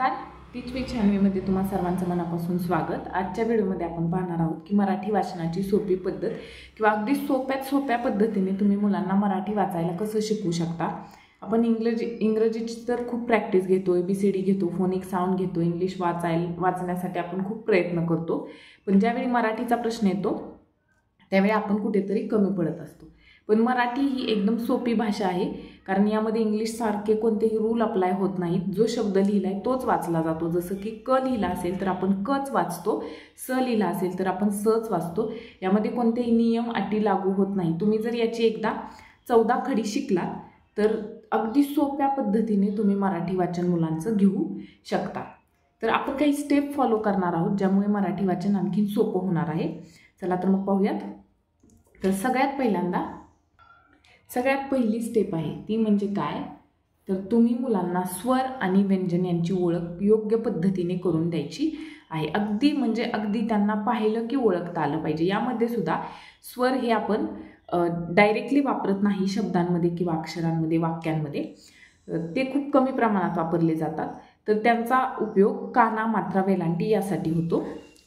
नमस्कार. टीच विथ छानवीमध्ये तुम्हा सर्वांचं मनापासून स्वागत. आजच्या व्हिडिओमध्ये आपण पाहणार आहोत की मराठी वाचनाची सोपी पद्धत किंवा अगदी सोप्यात सोप्या पद्धतीने तुम्ही मुलांना मराठी वाचायला कसं शिकवू शकता. आपण इंग्रजीची तर खूप प्रॅक्टिस घेतो, ABCD घेतो, फोनिक साऊंड घेतो, इंग्लिश वाचण्यासाठी आपण खूप प्रयत्न करतो, पण ज्यावेळी मराठीचा प्रश्न येतो त्यावेळी आपण कुठेतरी कमी पडत असतो. पण मराठी ही एकदम सोपी भाषा आहे, कारण यामध्ये इंग्लिशसारखे कोणतेही रूल अप्लाय होत नाहीत. जो शब्द लिहिला आहे तोच वाचला जातो. जसं की क लिहिला असेल तर आपण कच वाचतो, स लिहिला असेल तर आपण सच वाचतो. यामध्ये कोणतेही नियम अटी लागू होत नाही. तुम्ही जर याची एकदा 14 खडी शिकलात तर अगदी सोप्या पद्धतीने तुम्ही मराठी वाचन मुलांचं घेऊ शकता. तर आपण काही स्टेप फॉलो करणार आहोत ज्यामुळे मराठी वाचन आणखी सोपं होणार आहे. चला तर मग पाहूयात. तर सगळ्यात पहिली स्टेप आहे ती म्हणजे काय, तर तुम्ही मुलांना स्वर आणि व्यंजन यांची ओळख योग्य पद्धतीने करून द्यायची आहे. अगदी त्यांना पाहिलं की ओळखता आलं पाहिजे. यामध्ये सुद्धा स्वर हे आपण डायरेक्टली वापरत नाही शब्दांमध्ये किंवा अक्षरांमध्ये, वाक्यांमध्ये. ते खूप कमी प्रमाणात वापरले जातात. तर त्यांचा उपयोग काना, मात्रा, वेलांटी यासाठी होतो.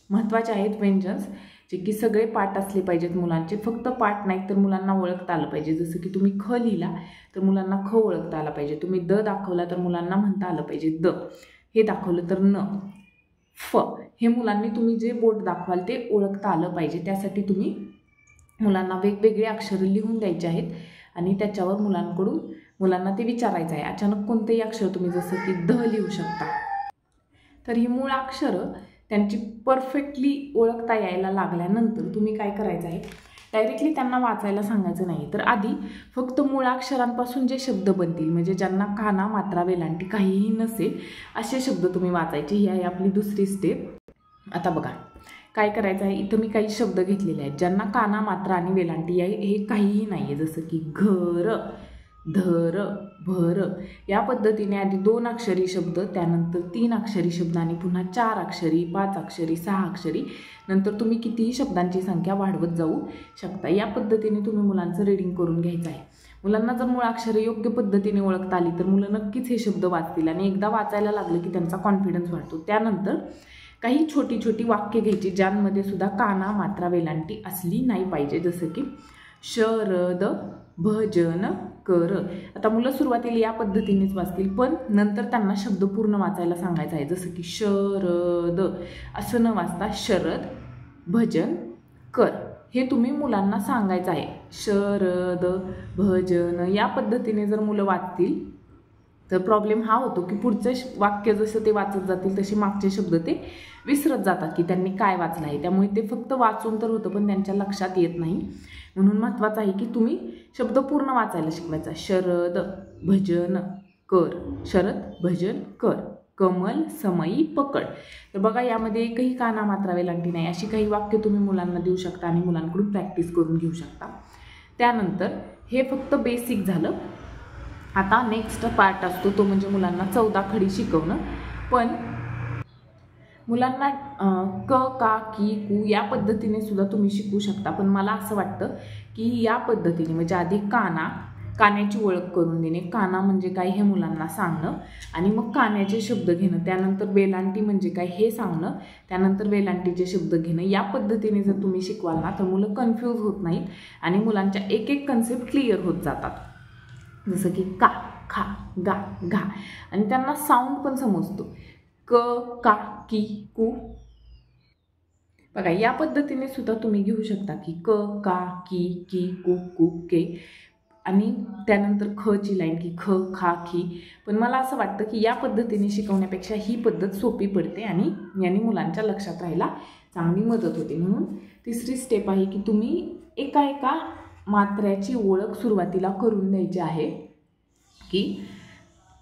महत्त्वाचे आहेत व्यंजन्स, जे की सगळे पाठ असले पाहिजेत मुलांचे. फक्त पाठ नाही तर मुलांना ओळखता आलं पाहिजे. जसं की तुम्ही ख लिहिला तर मुलांना ख ओळखता आला पाहिजे. तुम्ही द दाखवला तर मुलांना म्हणता आलं पाहिजे द. हे दाखवलं तर न. फ हे मुलांनी तुम्ही जे बोट दाखवाल ते ओळखता आलं पाहिजे. त्यासाठी तुम्ही मुलांना वेगवेगळे अक्षरं लिहून द्यायचे आहेत आणि त्याच्यावर मुलांना ते विचारायचं आहे. अचानक कोणतेही अक्षर तुम्ही जसं की ध लिहू शकता. तर ही मूळ अक्षरं त्यांची परफेक्टली ओळखता यायला लागल्यानंतर तुम्ही काय करायचं आहे, डायरेक्टली त्यांना वाचायला सांगायचं नाही, तर आधी फक्त मूळाक्षरांपासून जे शब्द बनतील, म्हणजे ज्यांना काना, मात्रा, वेलांटी काहीही नसेल असे शब्द तुम्ही वाचायचे. ही आहे आपली दुसरी स्टेप. आता बघा काय करायचं आहे. इथं मी काही शब्द घेतलेले आहेत ज्यांना काना, मात्रा आणि वेलांटी हे काहीही नाही आहे. जसं की घर, धर, भर. या पद्धतीने आधी 2 अक्षरी शब्द, त्यानंतर 3 अक्षरी शब्द आणि पुन्हा 4 अक्षरी, 5 अक्षरी, 6 अक्षरी. नंतर तुम्ही कितीही शब्दांची संख्या वाढवत जाऊ शकता. या पद्धतीने तुम्ही मुलांचं रीडिंग करून घ्यायचं आहे. मुलांना जर मुळाक्षरे योग्य पद्धतीने ओळखता आली तर मुलं नक्कीच हे शब्द वाचतील आणि एकदा वाचायला लागलं की त्यांचा कॉन्फिडन्स वाढतो. त्यानंतर काही छोटी छोटी वाक्य घ्यायची ज्यांमध्ये सुद्धा काना, मात्रा, वेलांटी असली नाही पाहिजे. जसं की शरद भजन कर. आता मुलं सुरुवातीला या पद्धतीनेच वाचतील, पण नंतर त्यांना शब्द पूर्ण वाचायला सांगायचं आहे. जसं की शरद असं न वाचता शरद भजन कर हे तुम्ही मुलांना सांगायचं आहे. शरद भजन या पद्धतीने जर मुलं वाचतील तर प्रॉब्लेम हा होतो की पुढचं वाक्य जसं ते वाचत जातील तसे मागचे शब्द ते विसरत जातात की त्यांनी काय वाचलं आहे. त्यामुळे ते फक्त वाचून तर होतं पण त्यांच्या लक्षात येत नाही. म्हणून महत्त्वाचं आहे की तुम्ही शब्द पूर्ण वाचायला शिकवायचा. शरद भजन कर, शरद भजन कर, कमल समयी पकड. तर बघा यामध्ये एकही काना, मात्रा, वेलांटी नाही. अशी काही वाक्य तुम्ही मुलांना देऊ शकता आणि मुलांकडून प्रॅक्टिस करून घेऊ शकता. त्यानंतर हे फक्त बेसिक झालं. आता नेक्स्ट पार्ट असतो तो म्हणजे मुलांना 14 खडी शिकवणं. पण मुलांना क, का, की, कू या पद्धतीने सुद्धा तुम्ही शिकवू शकता. पण मला असं वाटतं की या पद्धतीने म्हणजे आधी कान्याची ओळख करून देणे, काना म्हणजे काय हे मुलांना सांगणं आणि मग कान्याचे शब्द घेणं, त्यानंतर वेलांटी म्हणजे काय हे सांगणं, त्यानंतर वेलांटीचे शब्द घेणं. या पद्धतीने जर तुम्ही शिकवाल ना तर मुलं कन्फ्यूज होत नाहीत आणि मुलांच्या एक कन्सेप्ट क्लिअर होत जातात. जसं की का, खा, गा, घा आणि त्यांना साऊंड पण समजतो. क, का, की, कू. बघा या पद्धतीने सुद्धा तुम्ही घेऊ शकता की क, का, की, कू, कू, के आणि त्यानंतर ख ची लाईन की ख, खा, की. पण मला असं वाटतं की या पद्धतीने शिकवण्यापेक्षा ही पद्धत सोपी पडते आणि याने मुलांच्या लक्षात राहायला चांगली मदत होते. म्हणून तिसरी स्टेप आहे की तुम्ही एका मात्र्याची ओळख सुरुवातीला करून द्यायची आहे. की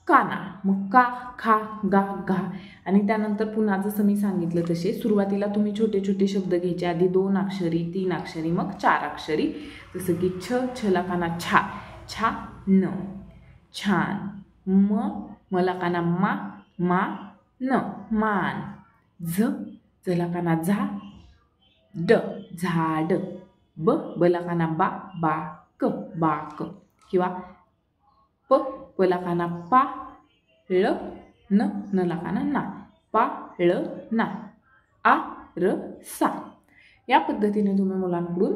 काना, मग का, खा, गा, घा आणि त्यानंतर पुन्हा जसं मी सांगितलं तसे सुरुवातीला तुम्ही छोटे छोटे शब्द घ्यायचे. आधी 2 अक्षरी, 3 अक्षरी, मग 4 अक्षरी. जसं की छला काना छा, छा न, छान. मला काना मा न, मान. झला काना झा, झाड. बला काना बाक किंवा पला काना पा, न लाकाना ना, पा ळ ना, आ र सा. या पद्धतीने तुम्ही मुलांकडून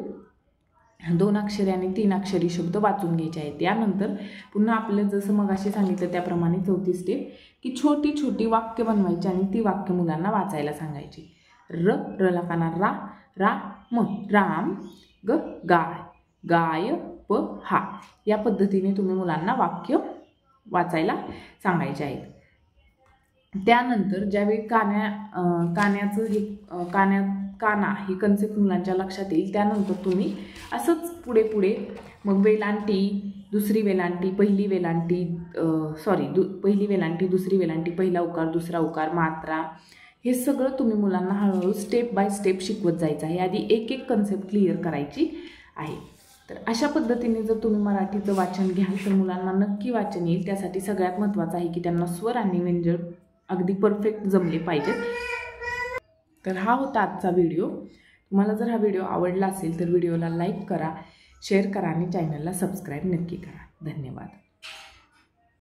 2 अक्षरी आणि 3 अक्षरी शब्द वाचून घ्यायचे आहेत. त्यानंतर पुन्हा आपलं जसं मगाशी सांगितलं त्याप्रमाणे 4थी स्टेप की छोटी छोटी वाक्य बनवायची आणि ती वाक्य मुलांना वाचायला सांगायची. र लाकाना रा, राम, राम, गाय, गाय, हा. या पद्धतीने तुम्ही मुलांना वाक्य वाचायला सांगायचे आहेत. त्यानंतर ज्यावेळी कान्याचं हे काना ही कन्सेप्ट मुलांच्या लक्षात येईल त्यानंतर तुम्ही असंच पुढे पुढे मग वेलांटी, दुसरी वेलांटी, पहिली वेलांटी, पहिली वेलांटी, दुसरी वेलांटी, पहिला उकार, दुसरा उकार, मात्रा, हे सगळं तुम्ही मुलांना हळूहळू स्टेप बाय स्टेप शिकवत जायचं आहे. आधी एक एक कन्सेप्ट क्लिअर करायची आहे. तर अशा पद्धतीने जर तुम्ही मराठीचं वाचन घ्याल तर मुलांना नक्की वाचन येईल. त्यासाठी सगळ्यात महत्त्वाचं आहे की त्यांना स्वर आणि व्यंजन अगदी परफेक्ट जमले पाहिजेत. तर हा होता आजचा व्हिडिओ. तुम्हाला जर हा व्हिडिओ आवडला असेल तर व्हिडिओला लाईक करा, शेअर करा आणि चॅनलला सबस्क्राईब नक्की करा. धन्यवाद.